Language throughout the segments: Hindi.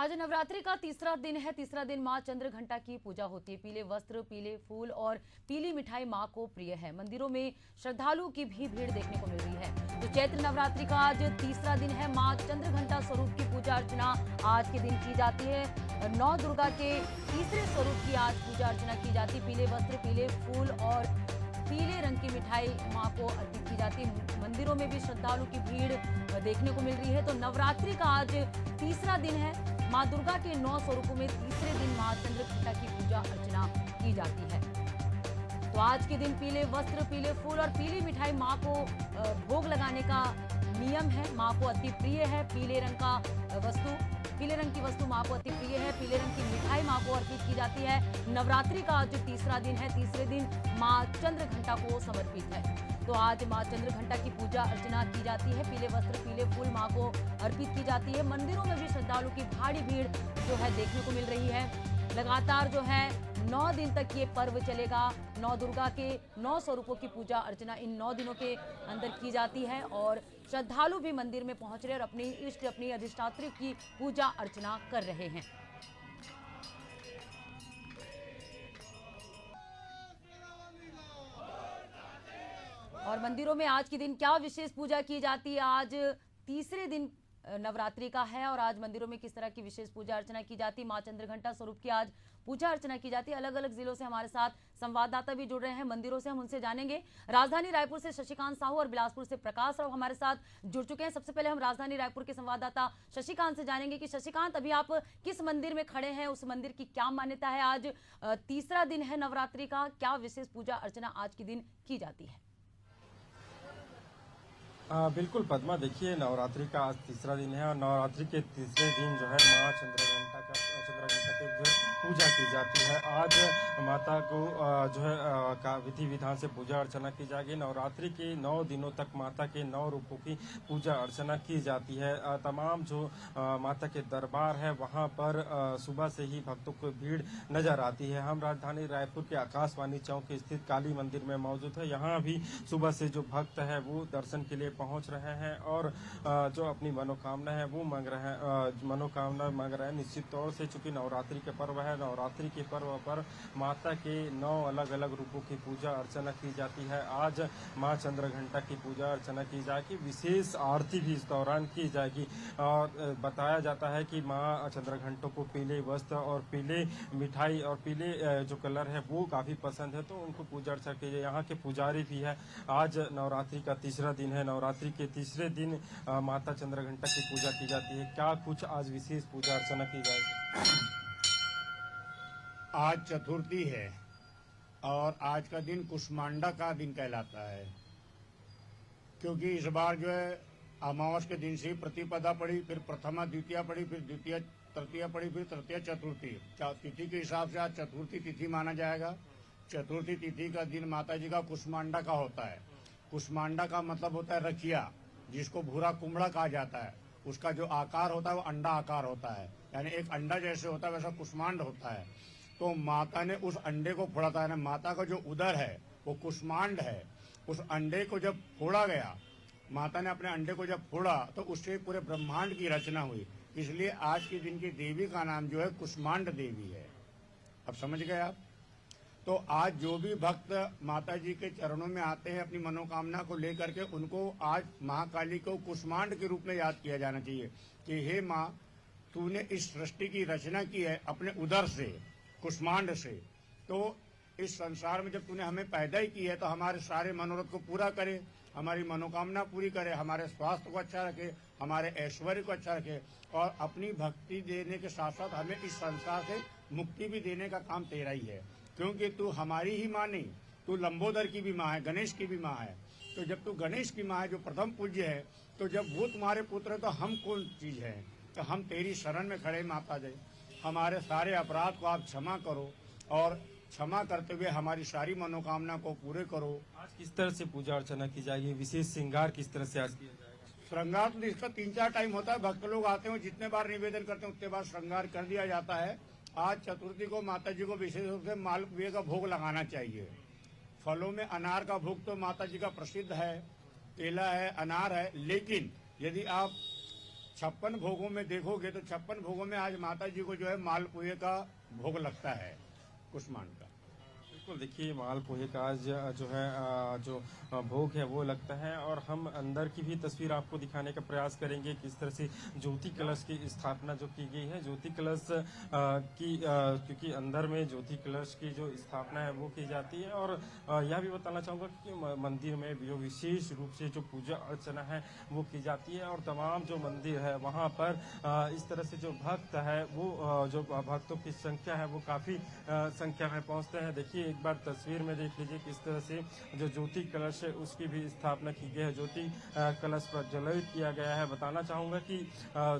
आज नवरात्रि का तीसरा दिन है। तीसरा दिन मां चंद्रघंटा की पूजा होती है। पीले वस्त्र, पीले फूल और पीली मिठाई मां को प्रिय है। मंदिरों में श्रद्धालुओं की भी भीड़ देखने को मिल रही है। तो चैत्र नवरात्रि का आज तीसरा दिन है। मां चंद्रघंटा स्वरूप की पूजा अर्चना आज के दिन की जाती है। नौ दुर्गा के तीसरे स्वरूप की आज पूजा अर्चना की जाती है। पीले वस्त्र, पीले फूल और पीले रंग की मिठाई मां को अर्पित की जाती है। मंदिरों में भी श्रद्धालुओं की भीड़ देखने को मिल रही है। तो नवरात्रि का आज तीसरा दिन है। मां दुर्गा के 9 स्वरूपों में तीसरे दिन मां चंद्रघंटा की पूजा अर्चना की जाती है। तो आज के दिन पीले वस्त्र, पीले फूल और पीली मिठाई मां को भोग लगाने का नियम है। मां को अति प्रिय है। पीले रंग की वस्तु मां को अति प्रिय है। पीले रंग की मिठाई मां को अर्पित की जाती है। नवरात्रि का आज तीसरा दिन है। तीसरे दिन मां चंद्रघंटा को समर्पित है। तो आज मां चंद्रघंटा की पूजा अर्चना की जाती है। पीले वस्त्र, पीले फूल मां को अर्पित की जाती है। मंदिरों में भी श्रद्धालुओं की भारी भीड़ जो है देखने को मिल रही है। लगातार जो है 9 दिन तक ये पर्व चलेगा। 9 दुर्गा के 9 स्वरूपों की पूजा अर्चना इन 9 दिनों के अंदर की जाती है और श्रद्धालु भी मंदिर में पहुंच रहे और अपनी इष्ट, अपनी अधिष्ठात्री की पूजा अर्चना कर रहे हैं। और मंदिरों में आज के दिन क्या विशेष पूजा की जाती है? आज तीसरे दिन नवरात्रि का है और आज मंदिरों में किस तरह की विशेष पूजा अर्चना की जाती है। मां चंद्रघंटा स्वरूप की आज पूजा अर्चना की जाती है। अलग अलग जिलों से हमारे साथ संवाददाता भी जुड़ रहे हैं। मंदिरों से हम उनसे जानेंगे। राजधानी रायपुर से शशिकांत साहू और बिलासपुर से प्रकाश राव हमारे साथ जुड़ चुके हैं। सबसे पहले हम राजधानी रायपुर के संवाददाता शशिकांत से जानेंगे कि शशिकांत, अभी आप किस मंदिर में खड़े हैं? उस मंदिर की क्या मान्यता है? आज तीसरा दिन है नवरात्रि का, क्या विशेष पूजा अर्चना आज के दिन की जाती है? बिल्कुल पद्मा, देखिए नवरात्रि का आज तीसरा दिन है और नवरात्रि के तीसरे दिन जो है माँ चंद्रघंटा की जो पूजा की जाती है। आज माता को जो है का विधि विधान से पूजा अर्चना की जाएगी। नवरात्रि के 9 दिनों तक माता के 9 रूपों की पूजा अर्चना की जाती है। तमाम जो माता के दरबार है वहाँ पर सुबह से ही भक्तों को भीड़ नजर आती है। हम राजधानी रायपुर के आकाशवाणी चौक स्थित काली मंदिर में मौजूद है। यहाँ भी सुबह से जो भक्त है वो दर्शन के लिए पहुंच रहे हैं और जो अपनी मनोकामना है वो मांग रहे हैं। निश्चित तौर से चूंकि नवरात्रि के पर्व है, नवरात्रि के पर्व पर माता के 9 अलग अलग रूपों की पूजा अर्चना की जाती है। आज मां चंद्रघंटा की पूजा अर्चना की जाएगी। विशेष आरती भी इस दौरान की जाएगी और बताया जाता है कि मां चंद्रघंटों को पीले वस्त्र और पीले मिठाई और पीले जो कलर है वो काफी पसंद है, तो उनको पूजा अर्चना की जाए। यहाँ के पुजारी भी है। आज नवरात्रि का तीसरा दिन है। नवरात्रि के तीसरे दिन माता चंद्रघंटा की पूजा की जाती है। क्या कुछ आज विशेष पूजा अर्चना की जाएगी? आज चतुर्थी है और आज का दिन कुष्मांडा का दिन कहलाता है, क्योंकि इस बार जो है अमावस के दिन से ही प्रतिपदा पड़ी, फिर प्रथमा द्वितीया पड़ी, फिर द्वितीय तृतीया पड़ी, फिर तृतीय चतुर्थी। तिथि के हिसाब से आज चतुर्थी तिथि माना जाएगा। चतुर्थी तिथि का दिन माता जी का कुष्मांडा का होता है। कुष्मांडा का मतलब होता है रखिया, जिसको भूरा कुमड़ा कहा जाता है। उसका जो आकार होता है वो अंडा आकार होता है, यानी एक अंडा जैसे होता है वैसा कुष्मांड होता है। तो माता ने उस अंडे को फोड़ा था। माता का जो उदर है वो कुष्मांड है। उस अंडे को जब फोड़ा गया, माता ने अपने अंडे को जब फोड़ा तो उससे पूरे ब्रह्मांड की रचना हुई। इसलिए आज के दिन की देवी का नाम जो है कुष्मांड देवी है। अब समझ गए आप? तो आज जो भी भक्त माता जी के चरणों में आते हैं अपनी मनोकामना को लेकर के, उनको आज महाकाली को कुष्मांड के रूप में याद किया जाना चाहिए कि हे माँ, तूने इस सृष्टि की रचना की है अपने उदर से, कुष्मांड से। तो इस संसार में जब तूने हमें पैदा ही की है तो हमारे सारे मनोरथ को पूरा करे, हमारी मनोकामना पूरी करे, हमारे स्वास्थ्य को अच्छा रखे, हमारे ऐश्वर्य को अच्छा रखे और अपनी भक्ति देने के साथ साथ हमें इस संसार से मुक्ति भी देने का काम तेरा ही है। क्योंकि तू हमारी ही माँ नहीं, तू लंबोदर की भी माँ है, गणेश की भी माँ है। तो जब तू गणेश की माँ है जो प्रथम पूज्य है, तो जब वो तुम्हारे पुत्र है तो हम कौन चीज है? तो हम तेरी शरण में खड़े माता जी, हमारे सारे अपराध को आप क्षमा करो और क्षमा करते हुए हमारी सारी मनोकामना को पूरे करो। आज किस तरह से पूजा अर्चना की जाएगी? विशेष श्रृंगार किस तरह से आज किया जाएगा? श्रृंगार तो इसका 3-4 टाइम होता है। भक्त लोग आते हैं, जितने बार निवेदन करते हैं उतने बार श्रृंगार कर दिया जाता है। आज चतुर्थी को माता जी को विशेष रूप से मालपुए का भोग लगाना चाहिए। फलों में अनार का भोग तो माता जी का प्रसिद्ध है, केला है, अनार है। लेकिन यदि आप 56 भोगों में देखोगे तो 56 भोगों में आज माता जी को जो है मालपुए का भोग लगता है कुष्मांड का। बिल्कुल, देखिए मालपुए का आज जो है जो भोग है वो लगता है, और हम अंदर की भी तस्वीर आपको दिखाने का प्रयास करेंगे किस तरह से ज्योति कलश की स्थापना जो की गई है। ज्योति कलश की क्योंकि अंदर में ज्योति कलश की जो स्थापना है वो की जाती है, और यह भी बताना चाहूँगा कि मंदिर में जो विशेष रूप से जो पूजा अर्चना है वो की जाती है, और तमाम जो मंदिर है वहाँ पर इस तरह से जो भक्त है वो जो भक्तों की संख्या है वो काफ़ी संख्या में पहुँचते हैं। देखिए एक बार तस्वीर में देख लीजिए किस तरह से जो ज्योति कलश है उसकी भी स्थापना की गई है, ज्योति कलश प्रज्वलित किया गया है। बताना चाहूँगा कि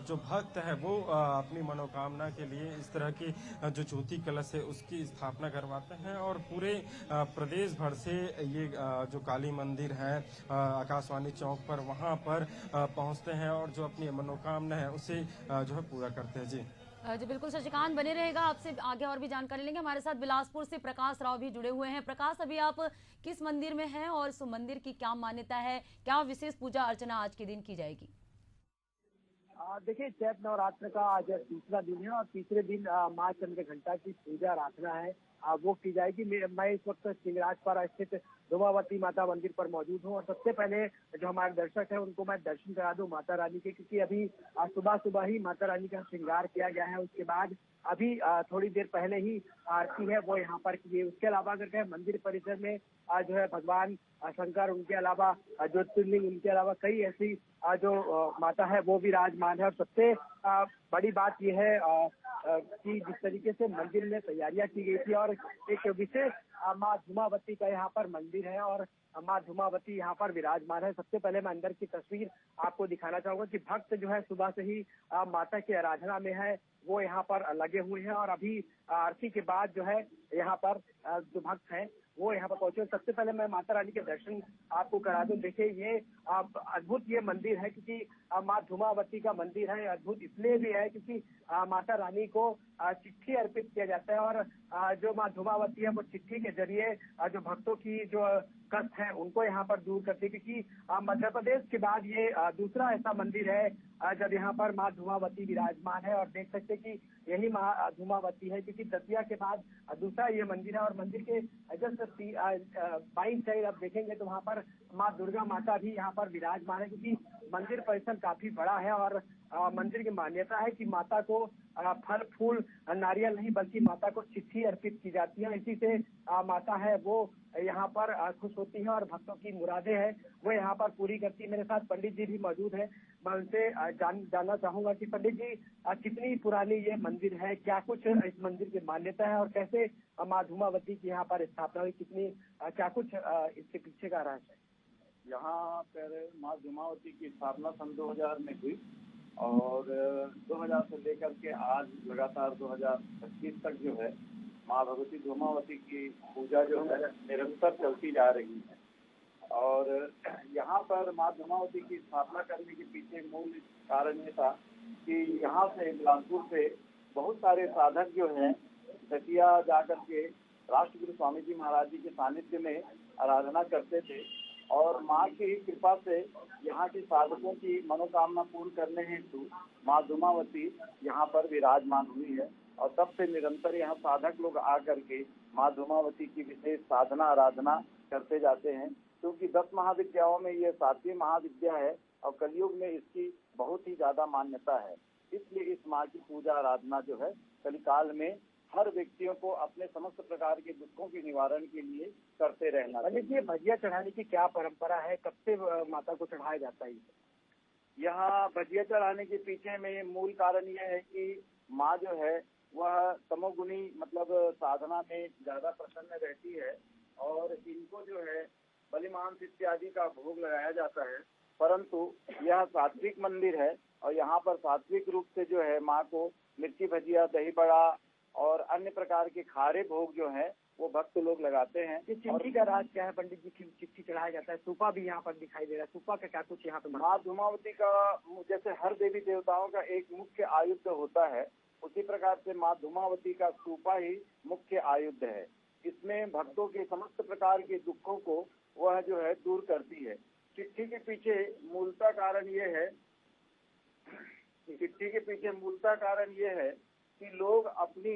जो भक्त है वो अपनी मनोकामना के लिए इस तरह की जो ज्योति कलश है उसकी स्थापना करवाते हैं, और पूरे प्रदेश भर से ये जो काली मंदिर है आकाशवाणी चौक पर वहाँ पर पहुँचते हैं, और जो अपनी मनोकामना है उसे जो है पूरा करते हैं। जी जी बिल्कुल शशिकांत, बने रहेगा, आपसे आगे और भी जानकारी लेंगे। हमारे साथ बिलासपुर से प्रकाश राव भी जुड़े हुए हैं। प्रकाश, अभी आप किस मंदिर में हैं और इस मंदिर की क्या मान्यता है, क्या विशेष पूजा अर्चना आज के दिन की जाएगी? देखिए, चैत नवरात्र का आज तीसरा दिन है और तीसरे दिन माँ चंद्रघंटा की पूजा आराधना है, वो की जाएगी। मैं इस वक्त सिंगराजपारा स्थित धुमावती माता मंदिर पर मौजूद हूँ, और सबसे पहले जो हमारे दर्शक हैं उनको मैं दर्शन करा दूं माता रानी के, क्योंकि अभी सुबह सुबह ही माता रानी का श्रृंगार किया गया है। उसके बाद अभी थोड़ी देर पहले ही आरती है वो यहाँ पर की गई। उसके अलावा अगर कहें मंदिर परिसर में जो है भगवान शंकर, उनके अलावा ज्योतिर्लिंग, उनके अलावा कई ऐसी जो माता है वो विराजमान है। और सबसे बड़ी बात यह है कि जिस तरीके से मंदिर में तैयारियां की गई थी, और एक विशेष माँ धुमावती का यहाँ पर मंदिर है और माँ धुमावती यहाँ पर विराजमान है। सबसे पहले मैं अंदर की तस्वीर आपको दिखाना चाहूंगा कि भक्त जो है सुबह से ही माता की आराधना में है, वो यहाँ पर लगे हुए हैं, और अभी आरती के बाद जो है यहाँ पर जो भक्त हैं वो यहाँ पर पहुंचे। सबसे पहले मैं माता रानी के दर्शन आपको करा दूं। देखिए ये अद्भुत ये मंदिर है, क्योंकि माँ धुमावती का मंदिर है। अद्भुत इसलिए भी है क्योंकि माता रानी को चिट्ठी अर्पित किया जाता है, और जो माँ धुमावती है वो चिट्ठी के जरिए जो भक्तों की जो कष्ट है उनको यहाँ पर दूर करती है। क्योंकि मध्य प्रदेश के बाद ये दूसरा ऐसा मंदिर है जब यहाँ पर माँ धुमावती विराजमान है, और देख सकते हैं कि यही माँ धुमावती है, क्योंकि दतिया के बाद दूसरा ये मंदिर है। और मंदिर के जस्ट बाईं साइड आप देखेंगे तो वहाँ पर माँ दुर्गा माता भी यहाँ पर विराजमान है, क्योंकि मंदिर परिसर काफी बड़ा है, और मंदिर की मान्यता है कि माता को फल फूल नारियल नहीं बल्कि माता को चिट्ठी अर्पित की जाती है। इसी से माता है वो यहाँ पर खुश होती है, और भक्तों की मुरादें हैं वो यहाँ पर पूरी करती है। मेरे साथ पंडित जी भी मौजूद है, मैं उनसे जानना चाहूंगा कि पंडित जी कितनी पुरानी ये मंदिर है, क्या कुछ इस मंदिर की मान्यता है, और कैसे माँ धुमावती की यहाँ पर स्थापना हुई, कितनी क्या कुछ इसके पीछे का रहस्य है? यहाँ पर माँ धुमावती की स्थापना सन 2000 में हुई, और 2000 से लेकर के आज लगातार 2025 तक जो है माँ भगवती धुमावती की पूजा जो है निरंतर चलती जा रही है। और यहाँ पर माँ धुमावती की स्थापना करने के पीछे मूल कारण ये था कि यहाँ से बिलासपुर से बहुत सारे साधक जो हैं दतिया जाकर के राष्ट्रगुरु स्वामी जी महाराज जी के सानिध्य में आराधना करते थे, और माँ की कृपा से यहाँ के साधकों की मनोकामना पूर्ण करने हेतु माँ धुमावती यहाँ पर विराजमान हुई है। और तब से निरंतर यहाँ साधक लोग आकर के माँ धुमावती की विशेष साधना आराधना करते जाते हैं, क्योंकि 10 महाविद्याओं में ये 7वीं महाविद्या है, और कलयुग में इसकी बहुत ही ज्यादा मान्यता है। इसलिए इस माँ की पूजा आराधना जो है कलिकाल में हर व्यक्तियों को अपने समस्त प्रकार के दुखों के निवारण के लिए करते रहना चाहिए। ये भजिया चढ़ाने की क्या परंपरा है, कब से माता को चढ़ाया जाता है? यहाँ भजिया चढ़ाने के पीछे में मूल कारण यह है कि माँ जो है वह तमोगुणी मतलब साधना में ज्यादा प्रसन्न रहती है, और इनको जो है बलिमांस इत्यादि का भोग लगाया जाता है। परंतु यह सात्विक मंदिर है, और यहाँ पर सात्विक रूप से जो है माँ को मिर्ची भजिया, दही बड़ा और अन्य प्रकार के खारे भोग जो है वो भक्त लोग लगाते हैं। ये चिट्ठी का राज क्या है पंडित जी? चिट्ठी चढ़ाया जाता है, सूपा भी यहाँ पर दिखाई दे रहा है, सूपा का क्या कुछ यहाँ पे? माँ धुमावती का जैसे हर देवी देवताओं का एक मुख्य आयुध होता है, उसी प्रकार से माँ धुमावती का सूपा ही मुख्य आयुध है। इसमें भक्तों के समस्त प्रकार के दुखों को वह जो है दूर करती है। चिट्ठी के पीछे मूलता कारण ये है चिट्ठी के पीछे मूलतः कारण ये है कि लोग अपनी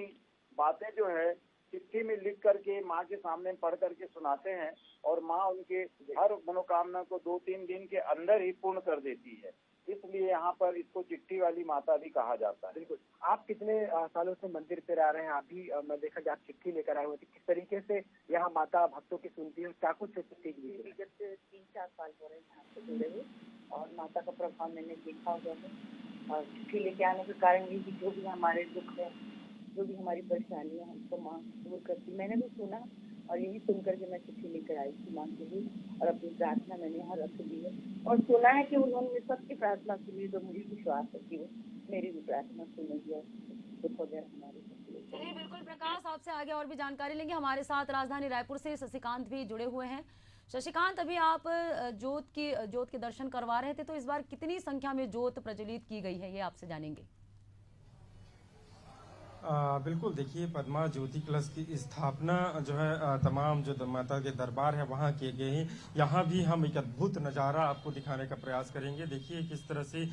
बातें जो है चिट्ठी में लिख करके माँ के सामने पढ़ करके सुनाते हैं और माँ उनके हर मनोकामना को 2-3 दिन के अंदर ही पूर्ण कर देती है। इसलिए यहाँ पर इसको चिट्ठी वाली माता भी कहा जाता है। बिल्कुल। आप कितने सालों से मंदिर पे आ रहे हैं? आप भी मैं देखा कि आप चिट्ठी लेकर आए हुए थे। किस तरीके से यहाँ माता भक्तों की सुनती है, क्या कुछ सीख ली? जब से 3-4 साल हो रहे हैं यहाँ से जुड़े हुए और माता का प्रभाव मैंने देखा हुआ है। और चिट्ठी लेके आने का कारण ये कि जो भी हमारे दुख है, जो भी हमारी परेशानी है, हमको माँ दूर करती। मैंने भी सुना और यही सुन करके मैं चिट्ठी लेकर आई थी माँ के लिए और अपनी प्रार्थना मैंने यहाँ रख दी है और सुना है कि उन्होंने सबकी प्रार्थना सुनी, तो मुझे विश्वास है कि वो मेरी भी प्रार्थना सुनेगी और दुख वगैरह हमारे। चलिए बिल्कुल प्रकाश, आपसे आगे और भी जानकारी लेंगे। हमारे साथ राजधानी रायपुर से शशिकांत भी जुड़े हुए हैं। शशिकांत, अभी आप जोत के दर्शन करवा रहे थे, तो इस बार कितनी संख्या में जोत प्रज्वलित की गई है, ये आपसे जानेंगे। बिल्कुल, देखिए पद्मा ज्योति कलश की स्थापना जो है तमाम जो माता के दरबार है वहाँ किए गए हैं। यहाँ भी हम एक अद्भुत नज़ारा आपको दिखाने का प्रयास करेंगे। देखिए किस तरह से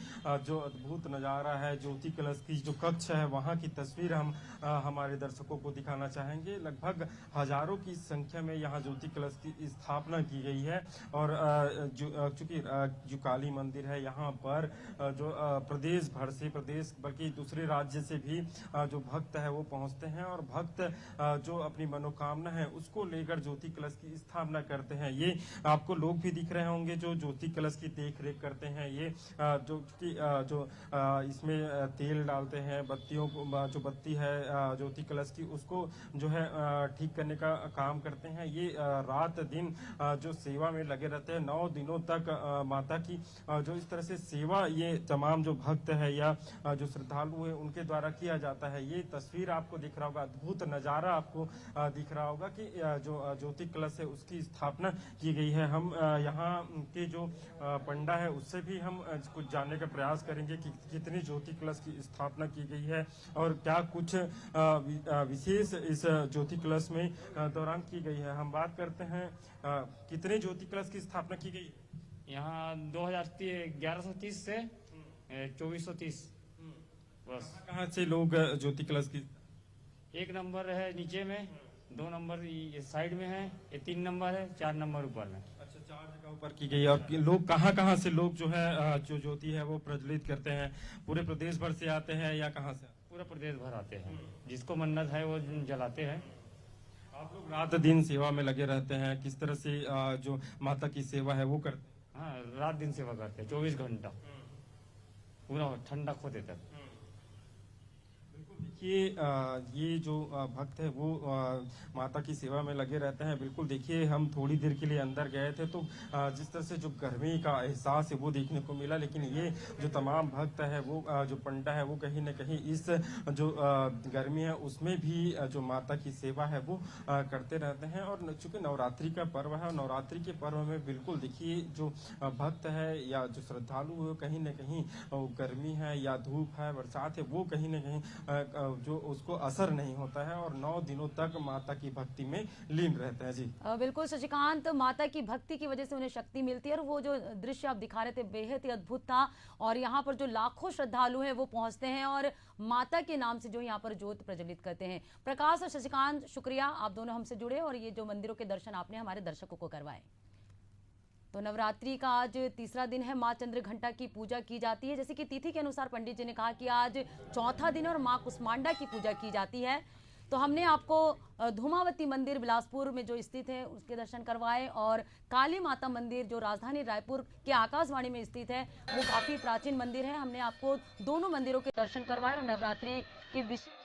जो अद्भुत नज़ारा है, ज्योति कलश की जो कक्ष है वहाँ की तस्वीर हम हमारे दर्शकों को दिखाना चाहेंगे। लगभग हजारों की संख्या में यहाँ ज्योति कलश की स्थापना की गई है और चूंकि जो काली मंदिर है यहाँ पर जो प्रदेश भर से, प्रदेश बल्कि दूसरे राज्य से भी जो भक्त है वो पहुंचते हैं और भक्त जो अपनी मनोकामना है उसको लेकर ज्योति कलश की स्थापना करते हैं। ये आपको लोग भी दिख रहे होंगे जो ज्योति कलश की देख रेख करते हैं। ये जो इसमें तेल डालते हैं, बत्तियों को, जो बत्ती है ज्योति कलश की उसको जो है ठीक करने का काम करते हैं। ये रात दिन जो सेवा में लगे रहते हैं। 9 दिनों तक माता की जो इस तरह से सेवा ये तमाम जो भक्त है या जो श्रद्धालु है उनके द्वारा किया जाता है। ये तस्वीर आपको दिख रहा होगा, अद्भुत नज़ारा आपको दिख रहा होगा कि जो ज्योति कलश है उसकी स्थापना की गई है। हम यहाँ के जो पंडा है उससे भी हम कुछ जानने का प्रयास करेंगे कि कितनी ज्योति कलश की स्थापना की गई है और क्या कुछ विशेष इस ज्योति कलश में दौरान की गई है। हम बात करते हैं कितने ज्योति कलश की स्थापना की गई है। यहाँ 1130 से 2430 बस। कहाँ से लोग ज्योति कलश की? 1 नंबर है नीचे में, 2 नंबर ये साइड में है, ये 3 नंबर है, 4 नंबर ऊपर में। अच्छा, 4 जगह ऊपर की गई। और लोग कहाँ से लोग जो है जो ज्योति है वो प्रज्वलित करते हैं? पूरे प्रदेश भर से आते हैं या कहाँ से? पूरा प्रदेश भर आते हैं, जिसको मन्नत है वो जलाते हैं। आप लोग रात दिन सेवा में लगे रहते हैं, किस तरह से जो माता की सेवा है वो करते हैं? हाँ, रात दिन सेवा करते हैं, 24 घंटा पूरा ठंडा खो देता है। देखिए ये जो भक्त है वो माता की सेवा में लगे रहते हैं। बिल्कुल देखिए, हम थोड़ी देर के लिए अंदर गए थे तो जिस तरह से जो गर्मी का एहसास है वो देखने को मिला, लेकिन ये जो तमाम भक्त है वो जो पंडा है वो कहीं न कहीं इस जो गर्मी है उसमें भी जो माता की सेवा है वो करते रहते हैं। और चूंकि नवरात्रि का पर्व है और नवरात्रि के पर्व में बिल्कुल देखिए जो भक्त है या जो श्रद्धालु है कहीं न कहीं गर्मी है या धूप है, बरसात है, वो कहीं न कहीं जो उसको असर नहीं होता है और 9 दिनों तक माता की भक्ति में लीन रहते हैं। जी बिल्कुल शशिकांत, माता की भक्ति की वजह से उन्हें शक्ति मिलती है और वो जो दृश्य आप दिखा रहे थे बेहद ही अद्भुत था। और यहाँ पर जो लाखों श्रद्धालु हैं वो पहुंचते हैं और माता के नाम से जो यहाँ पर ज्योत प्रज्वलित करते हैं। प्रकाश और शशिकांत, शुक्रिया, आप दोनों हमसे जुड़े और ये जो मंदिरों के दर्शन आपने हमारे दर्शकों को करवाए। तो नवरात्रि का आज तीसरा दिन है। माँ चंद्रघंटा की पूजा की जाती है। जैसे कि तिथि के अनुसार पंडित जी ने कहा कि आज चौथा दिन और माँ कुष्मांडा की पूजा की जाती है। तो हमने आपको धूमावती मंदिर बिलासपुर में जो स्थित है उसके दर्शन करवाए और काली माता मंदिर जो राजधानी रायपुर के आकाशवाणी में स्थित है वो काफी प्राचीन मंदिर है। हमने आपको दोनों मंदिरों के दर्शन करवाए और नवरात्रि की विशेष